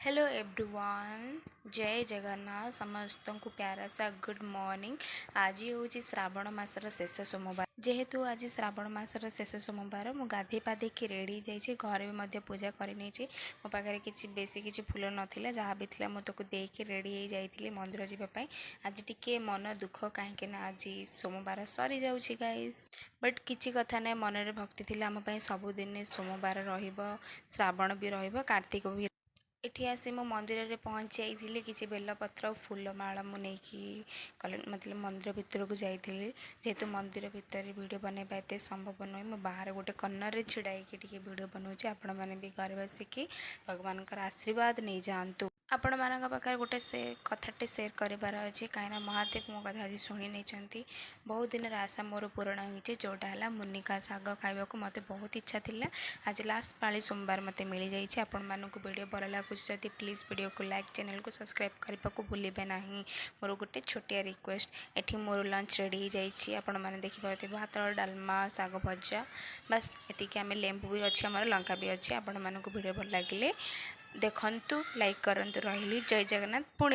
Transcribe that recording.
Hello everyone. जय जगन्नाथ समस्त को प्यारा सा गुड मॉर्निंग। आज हूँ श्रावण मासर शेष सोमवार। जेहेतु आज श्रावण मासर शेष सोमवार मु गाधे पाधे कि रेडी जाइए घर भी पूजा कर मो पाखे किसी बेसी किसी फूल नाला जहाँ भी था मुझे देकी रेडी हो जाइए मंदिर जावाई। आज टिके मन दुख कहीं आज सोमवार सरी जाऊँगी गाइस, बट किसी कथा ना मन में भक्ति थी आम सबुदिन सोमवार श्रावण भी कार्तिक भी। एठी आसी मो मंदिर में पहुँची जाइए किसी बेलपत्र फूलमाला मुझे मतलब मंदिर भितर को जाइए। जेहेतु मंदिर भितर वीडियो बनवा एत संभव नुहे मो बाहर गोटे कर्नर रे छिड़ाई वीडियो बनाऊँगी। आपण मैंने भी घर बसिकी भगवान आशीर्वाद नहीं जातु। आपण मान पाखे गोटे से कथाटे सेयार करार अच्छे कहीं महादेव मो कथा आज शुणी नहीं। बहुत दिन आशा मोर पूरण होती जोटा है मुनिका शाग खावा को मत बहुत इच्छा थी। आज लास्ट पाली सोमवार मत मिल जाइए। आपण मानक वीडियो भल लगुच जदि प्लीज़ वीडियो को लाइक चैनल को सब्सक्राइब करने को भूलें ना। मोर गोटे छोटिया रिक्वेस्ट। एठी मोर लंच रेडी जाइए। आपण मैंने देखिए भात डालमा शाग भजा बस एतिक आम लेंबू भी अच्छे आम लंका भी अच्छे। आपण मानक वीडियो भल लगे देखु लाइक करूँ। रही जय जगन्नाथ पुणी।